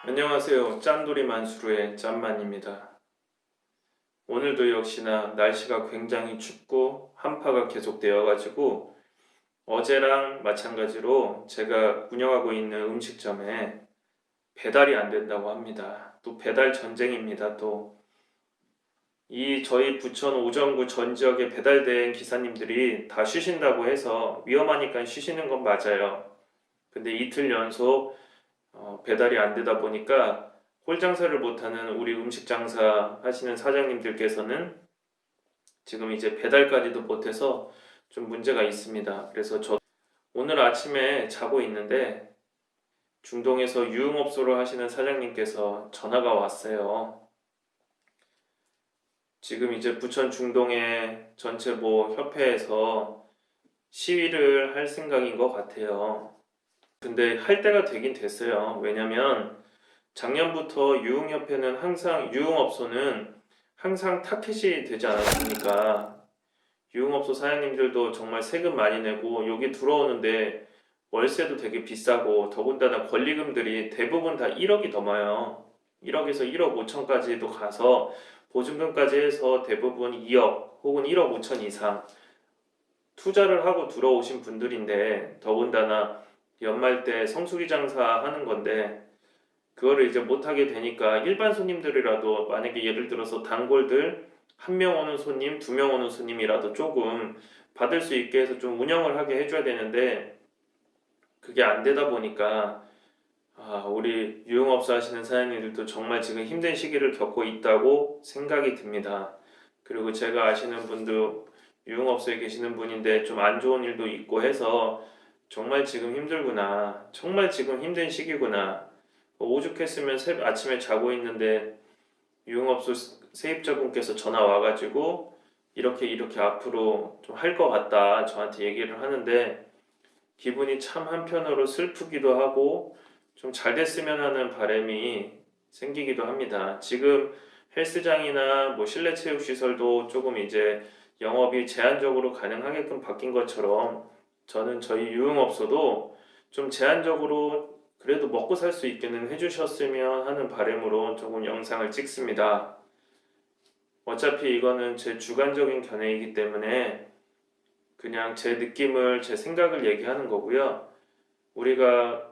안녕하세요. 짠돌이 만수르의 짠만입니다. 오늘도 역시나 날씨가 굉장히 춥고 한파가 계속되어 가지고 어제랑 마찬가지로 제가 운영하고 있는 음식점에 배달이 안 된다고 합니다. 또 배달 전쟁입니다. 또 이 저희 부천 오정구 전 지역에 배달된 기사님들이 다 쉬신다고 해서 위험하니까 쉬시는 건 맞아요. 근데 이틀 연속 배달이 안 되다 보니까 홀 장사를 못하는 우리 음식 장사 하시는 사장님들께서는 지금 이제 배달까지도 못해서 좀 문제가 있습니다. 그래서 저 오늘 아침에 자고 있는데 중동에서 유흥업소를 하시는 사장님께서 전화가 왔어요. 지금 이제 부천 중동의 전체 뭐 협회에서 시위를 할 생각인 것 같아요. 근데 할 때가 되긴 됐어요. 왜냐면 작년부터 유흥협회는 항상 유흥업소는 항상 타켓이 되지 않았습니까? 유흥업소 사장님들도 정말 세금 많이 내고 여기 들어오는데 월세도 되게 비싸고 더군다나 권리금들이 대부분 다 1억이 넘어요. 1억에서 1억 5천까지도 가서 보증금까지 해서 대부분 2억 혹은 1억 5천 이상 투자를 하고 들어오신 분들인데 더군다나 연말 때 성수기 장사 하는 건데 그거를 이제 못하게 되니까 일반 손님들이라도 만약에 예를 들어서 단골들 한 명 오는 손님, 두 명 오는 손님이라도 조금 받을 수 있게 해서 좀 운영을 하게 해줘야 되는데 그게 안 되다 보니까 우리 유흥업소 하시는 사장님들도 정말 지금 힘든 시기를 겪고 있다고 생각이 듭니다. 그리고 제가 아시는 분도 유흥업소에 계시는 분인데 좀 안 좋은 일도 있고 해서 정말 지금 힘들구나. 정말 지금 힘든 시기구나. 오죽했으면 아침에 자고 있는데 유흥업소 세입자분께서 전화 와가지고 이렇게 앞으로 좀 할 것 같다 저한테 얘기를 하는데 기분이 참 한편으로 슬프기도 하고 좀 잘 됐으면 하는 바람이 생기기도 합니다. 지금 헬스장이나 뭐 실내 체육 시설도 조금 이제 영업이 제한적으로 가능하게끔 바뀐 것처럼 저는 저희 유흥업소도 좀 제한적으로 그래도 먹고 살 수 있게는 해주셨으면 하는 바람으로 조금 영상을 찍습니다. 어차피 이거는 제 주관적인 견해이기 때문에 그냥 제 느낌을, 제 생각을 얘기하는 거고요. 우리가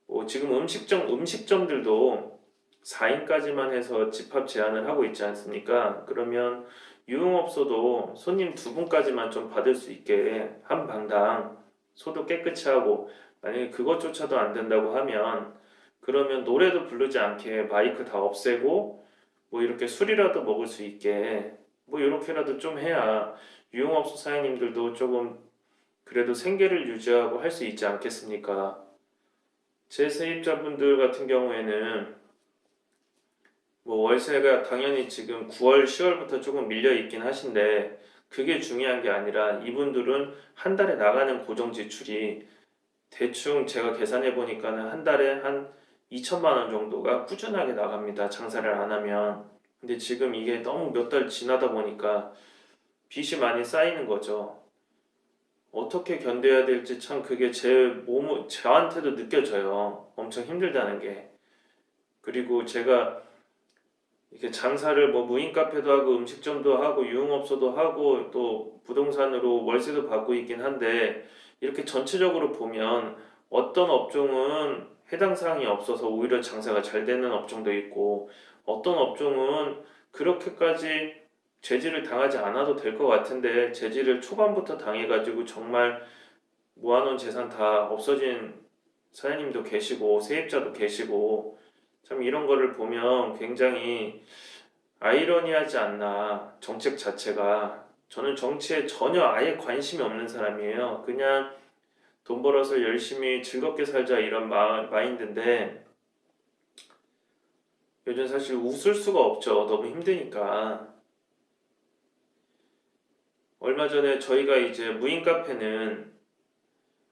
뭐 지금 음식점들도 4인까지만 해서 집합 제한을 하고 있지 않습니까? 그러면 유흥업소도 손님 두 분까지만 좀 받을 수 있게 한 방당 소도 깨끗이 하고 만약에 그것조차도 안 된다고 하면 그러면 노래도 부르지 않게 마이크 다 없애고 뭐 이렇게 술이라도 먹을 수 있게 뭐 이렇게라도 좀 해야 유흥업소 사장님들도 조금 그래도 생계를 유지하고 할 수 있지 않겠습니까? 제 세입자분들 같은 경우에는 뭐 월세가 당연히 지금 9월, 10월부터 조금 밀려 있긴 하신데 그게 중요한 게 아니라 이분들은 한 달에 나가는 고정 지출이 대충 제가 계산해 보니까는 한 달에 한 2천만 원 정도가 꾸준하게 나갑니다. 장사를 안 하면. 근데 지금 이게 너무 몇 달 지나다 보니까 빚이 많이 쌓이는 거죠. 어떻게 견뎌야 될지 참 그게 저한테도 느껴져요. 엄청 힘들다는 게. 그리고 제가 이렇게 장사를 뭐 무인 카페도 하고 음식점도 하고 유흥업소도 하고 또 부동산으로 월세도 받고 있긴 한데 이렇게 전체적으로 보면 어떤 업종은 해당 사항이 없어서 오히려 장사가 잘 되는 업종도 있고 어떤 업종은 그렇게까지 제지를 당하지 않아도 될 것 같은데 제지를 초반부터 당해가지고 정말 모아놓은 재산 다 없어진 사장님도 계시고 세입자도 계시고 참 이런 거를 보면 굉장히 아이러니하지 않나 정책 자체가. 저는 정치에 전혀 아예 관심이 없는 사람이에요. 그냥 돈 벌어서 열심히 즐겁게 살자 이런 마인드인데 요즘 사실 웃을 수가 없죠. 너무 힘드니까. 얼마 전에 저희가 이제 무인 카페는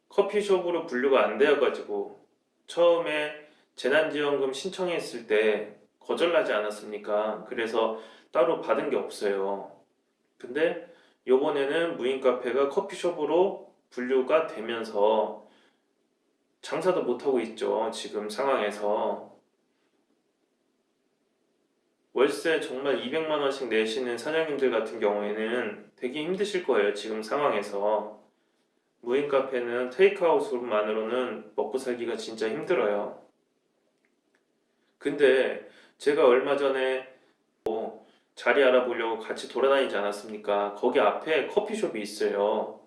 커피숍으로 분류가 안 되어가지고 처음에 재난지원금 신청했을 때 거절나지 않았습니까? 그래서 따로 받은 게 없어요. 근데 요번에는 무인 카페가 커피숍으로 분류가 되면서 장사도 못하고 있죠. 지금 상황에서. 월세 정말 200만 원씩 내시는 사장님들 같은 경우에는 되게 힘드실 거예요. 지금 상황에서. 무인 카페는 테이크아웃으로만으로는 먹고 살기가 진짜 힘들어요. 근데 제가 얼마 전에 자리 알아보려고 같이 돌아다니지 않았습니까? 거기 앞에 커피숍이 있어요.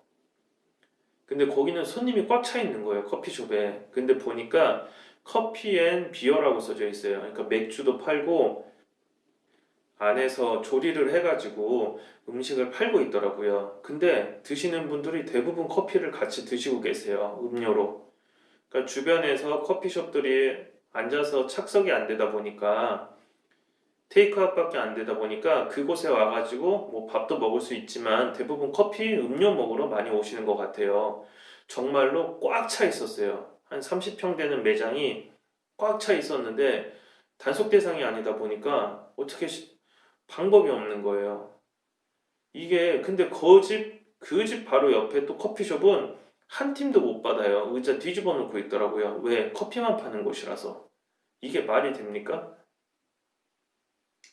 근데 거기는 손님이 꽉 차 있는 거예요, 커피숍에. 근데 보니까 커피 앤 비어라고 써져 있어요. 그러니까 맥주도 팔고 안에서 조리를 해가지고 음식을 팔고 있더라고요. 근데 드시는 분들이 대부분 커피를 같이 드시고 계세요, 음료로. 그러니까 주변에서 커피숍들이 앉아서 착석이 안 되다 보니까 테이크아웃밖에 안 되다 보니까 그곳에 와가지고 뭐 밥도 먹을 수 있지만 대부분 커피, 음료 먹으러 많이 오시는 것 같아요. 정말로 꽉 차 있었어요. 한 30평 되는 매장이 꽉 차 있었는데 단속 대상이 아니다 보니까 어떻게 방법이 없는 거예요. 이게 근데 그 집 바로 옆에 또 커피숍은 한 팀도 못 받아요. 의자 뒤집어 놓고 있더라고요. 왜? 커피만 파는 곳이라서. 이게 말이 됩니까?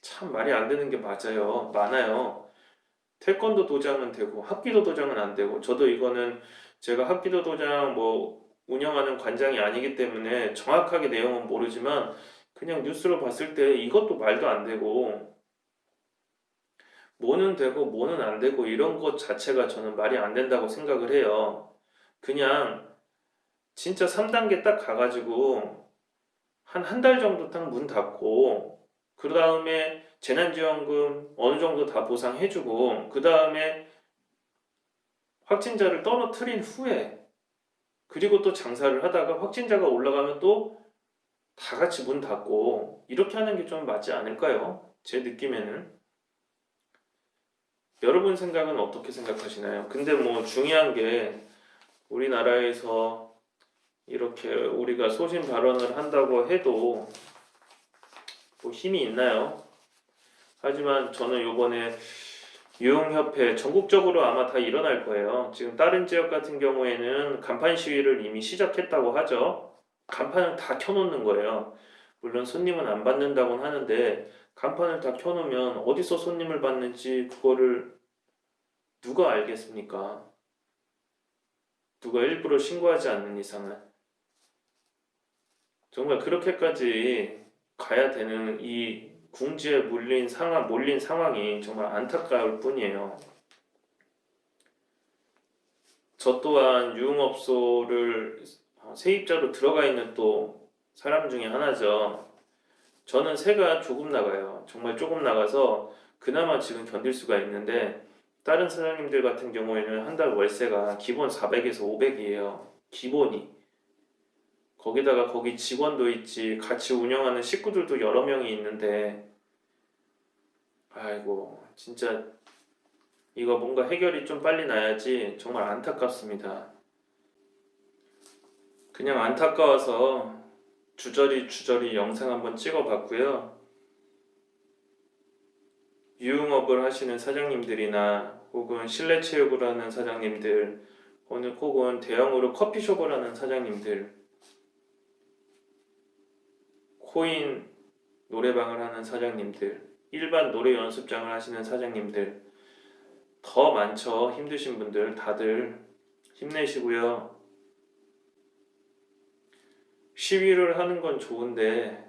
참 말이 안 되는 게 맞아요. 많아요. 태권도 도장은 되고 합기도 도장은 안 되고 저도 이거는 제가 합기도 도장 뭐 운영하는 관장이 아니기 때문에 정확하게 내용은 모르지만 그냥 뉴스로 봤을 때 이것도 말도 안 되고 뭐는 되고 뭐는 안 되고 이런 것 자체가 저는 말이 안 된다고 생각을 해요. 그냥 진짜 3단계 딱 가가지고 한 달 정도 딱 문 닫고 그 다음에 재난지원금 어느 정도 다 보상해주고 그 다음에 확진자를 떨어뜨린 후에 그리고 또 장사를 하다가 확진자가 올라가면 또 다 같이 문 닫고 이렇게 하는 게 좀 맞지 않을까요? 제 느낌에는. 여러분 생각은 어떻게 생각하시나요? 근데 뭐 중요한 게 우리나라에서 이렇게 우리가 소신 발언을 한다고 해도 뭐 힘이 있나요? 하지만 저는 요번에 유흥협회 전국적으로 아마 다 일어날 거예요. 지금 다른 지역 같은 경우에는 간판 시위를 이미 시작했다고 하죠. 간판을 다 켜놓는 거예요. 물론 손님은 안 받는다고는 하는데 간판을 다 켜놓으면 어디서 손님을 받는지 그거를 누가 알겠습니까? 누가 일부러 신고하지 않는 이상은. 정말 그렇게까지 가야 되는 이 궁지에 몰린 상황이 정말 안타까울 뿐이에요. 저 또한 유흥업소를 세입자로 들어가 있는 또 사람 중에 하나죠. 저는 세가 조금 나가요. 정말 조금 나가서 그나마 지금 견딜 수가 있는데 다른 사장님들 같은 경우에는 한 달 월세가 기본 400에서 500이에요. 기본이. 거기다가 거기 직원도 있지 같이 운영하는 식구들도 여러 명이 있는데 아이고 진짜 이거 뭔가 해결이 좀 빨리 나야지 정말 안타깝습니다. 그냥 안타까워서 주저리 영상 한번 찍어봤고요. 유흥업을 하시는 사장님들이나 혹은 실내체육을 하는 사장님들 혹은 대형으로 커피숍을 하는 사장님들 코인 노래방을 하는 사장님들 일반 노래 연습장을 하시는 사장님들 더 많죠. 힘드신 분들 다들 힘내시고요. 시위를 하는 건 좋은데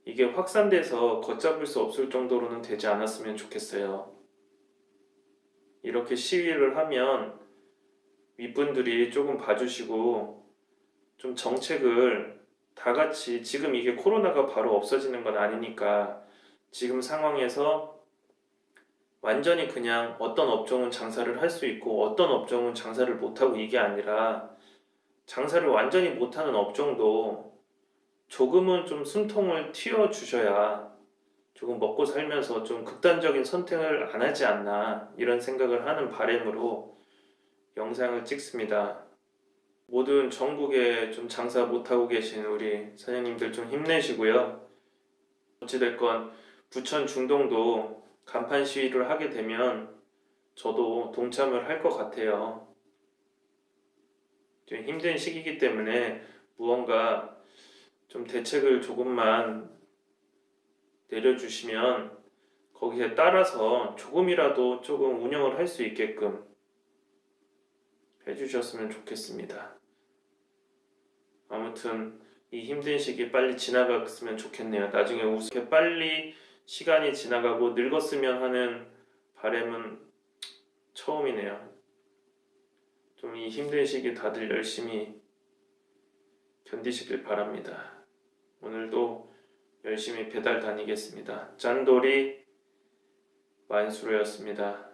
이게 확산돼서 걷잡을 수 없을 정도로는 되지 않았으면 좋겠어요. 이렇게 시위를 하면 윗분들이 조금 봐주시고 좀 정책을 다 같이 지금 이게 코로나가 바로 없어지는 건 아니니까 지금 상황에서 완전히 그냥 어떤 업종은 장사를 할 수 있고 어떤 업종은 장사를 못하고 이게 아니라 장사를 완전히 못하는 업종도 조금은 좀 숨통을 틔워 주셔야 조금 먹고 살면서 좀 극단적인 선택을 안 하지 않나 이런 생각을 하는 바람으로 영상을 찍습니다. 모든 전국에 좀 장사 못하고 계신 우리 사장님들 좀 힘내시고요. 어찌됐건 부천 중동도 간판 시위를 하게 되면 저도 동참을 할 것 같아요. 좀 힘든 시기이기 때문에 무언가 좀 대책을 조금만 내려주시면 거기에 따라서 조금이라도 조금 운영을 할 수 있게끔 해주셨으면 좋겠습니다. 아무튼 이 힘든 시기 빨리 지나갔으면 좋겠네요. 나중에 우습게 빨리 시간이 지나가고 늙었으면 하는 바람은 처음이네요. 좀 이 힘든 시기 다들 열심히 견디시길 바랍니다. 오늘도 열심히 배달 다니겠습니다. 짠돌이 만수르였습니다.